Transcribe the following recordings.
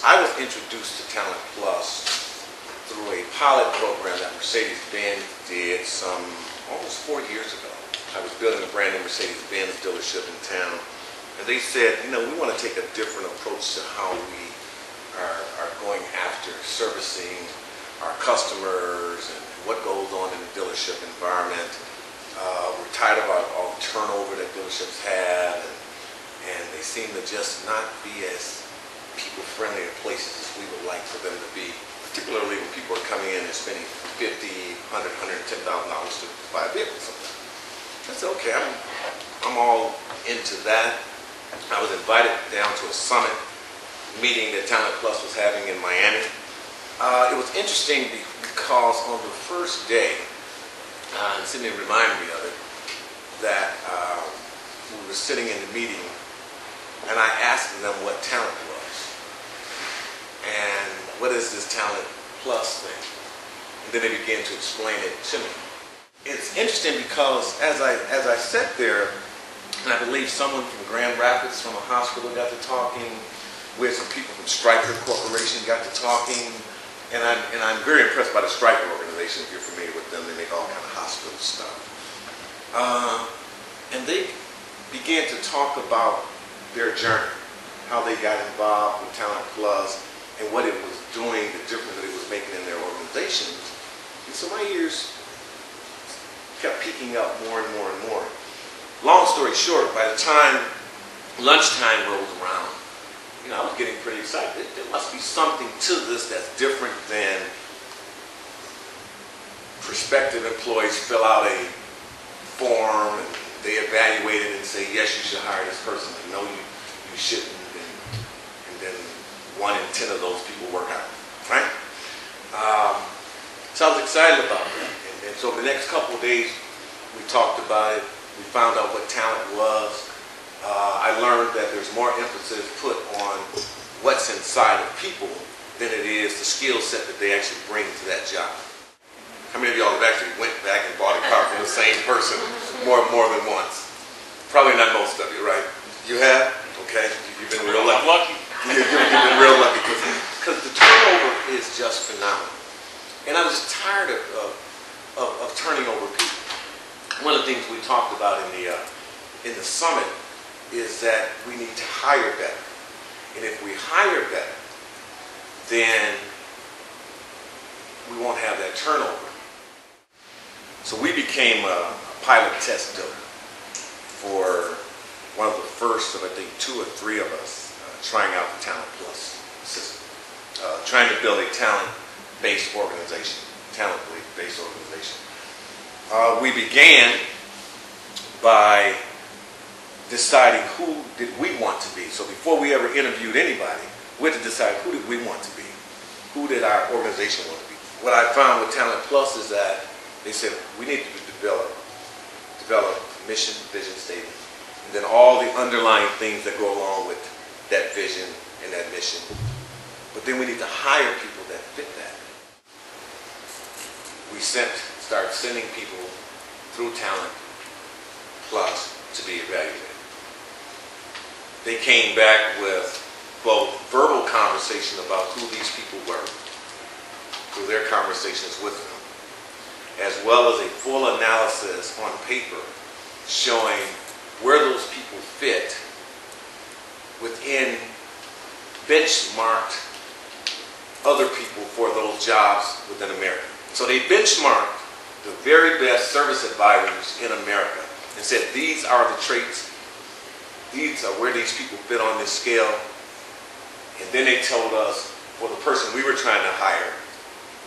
I was introduced to Talent Plus through a pilot program that Mercedes-Benz did some almost 4 years ago. I was building a brand new Mercedes-Benz dealership in town, and they said, you know, we want to take a different approach to how we are going after servicing our customers and what goes on in the dealership environment. We're tired of all the turnover that dealerships have, and they seem to just not be as people-friendly places as we would like for them to be, particularly when people are coming in and spending $50,000, $100,000, $110,000 to buy a vehicle sometimes. I said, okay, I'm all into that. I was invited down to a summit meeting that Talent Plus was having in Miami. It was interesting because on the first day, and Sydney reminded me of it, that we were sitting in the meeting and I asked them what talent was. And what is this Talent Plus thing? And then they began to explain it to me. It's interesting because as I sat there, and I believe someone from Grand Rapids from a hospital got to talking, with some people from Stryker Corporation got to talking, and I'm very impressed by the Stryker organization. If you're familiar with them, they make all kind of hospital stuff. And they began to talk about their journey, how they got involved with Talent Plus, and what it was doing, the difference that it was making in their organizations. And so my ears kept peaking up more and more and more. Long story short, by the time lunchtime rolls around, you know, I was getting pretty excited. There must be something to this that's different than prospective employees fill out a form and they evaluate it and say, yes, you should hire this person, and no, you shouldn't, and then 1 in 10 of those people work out, right? So I was excited about that. And so the next couple of days, we talked about it. We found out what talent was. I learned that there's more emphasis put on what's inside of people than it is the skill set that they actually bring to that job. How many of y'all have actually went back and bought a car from the same person more than once? Probably not most of you, right? You have? Okay. You've been real lucky. I'm lucky. You've been real lucky because the turnover is just phenomenal. And I was just tired of turning over people. One of the things we talked about in the summit is that we need to hire better. And if we hire better, then we won't have that turnover. So we became a pilot test builder for one of the first of, I think, 2 or 3 of us trying out the Talent Plus system. Trying to build a talent-based organization, talent-based organization. We began by deciding who did we want to be. So before we ever interviewed anybody, we had to decide who did we want to be. Who did our organization want to be? What I found with Talent Plus is that they said we need to develop mission, vision statement, and then all the underlying things that go along with that vision and that mission. But then we need to hire people that fit that. We started sending people through Talent Plus to be evaluated. They came back with both verbal conversation about who these people were, through their conversations with them, as well as a full analysis on paper showing where those people fit within benchmarked other people for those jobs within America. So they benchmarked the very best service advisors in America and said these are the traits, these are where these people fit on this scale. And then they told us for the person we were trying to hire,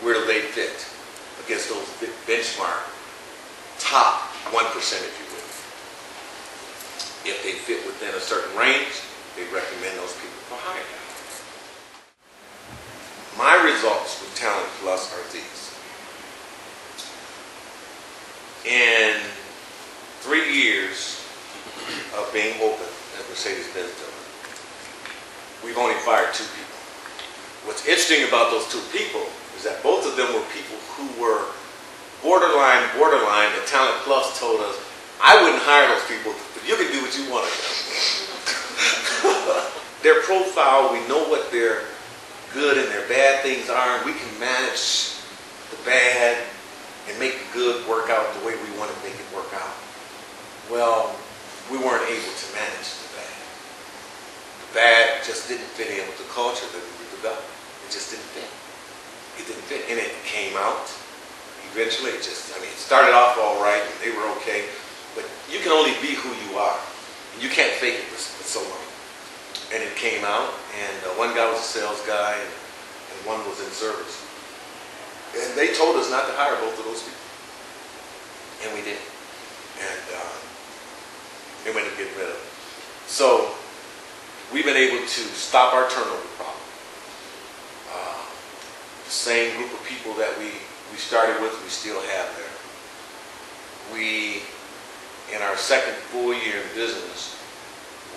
where do they fit against those benchmark top 1%, if you will. If they fit within a certain range, they recommend those people for hire. My results with Talent Plus are these. In 3 years of being open at Mercedes-Benz building, we've only fired 2 people. What's interesting about those 2 people is that both of them were people who were borderline, that Talent Plus told us, I wouldn't hire those people, but you can do what you want to do. Their profile, we know what their good and their bad things are, and we can manage the bad and make the good work out the way we want to make it work out. Well, we weren't able to manage the bad. The bad just didn't fit in with the culture that we were developing. It just didn't fit. It didn't fit. And it came out. Eventually, it started off all right, and they were okay. But you can only be who you are. And you can't fake it for so long. And it came out, and one guy was a sales guy, and one was in service. And they told us not to hire both of those people. And we did. And they went to get rid of it. So we've been able to stop our turnover problem. The same group of people that we started with, we still have there. We, in our second full year in business,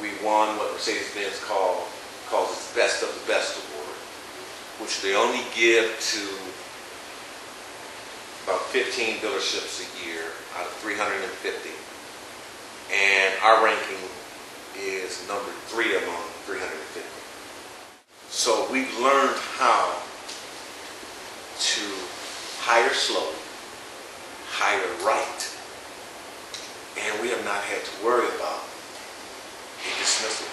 we won what Mercedes-Benz calls its Best of the Best award, which they only give to about 15 dealerships a year out of 350. And our ranking is number 3 among 350. So we've learned how to hire slow, hire right, and we have not had to worry about a dismissal.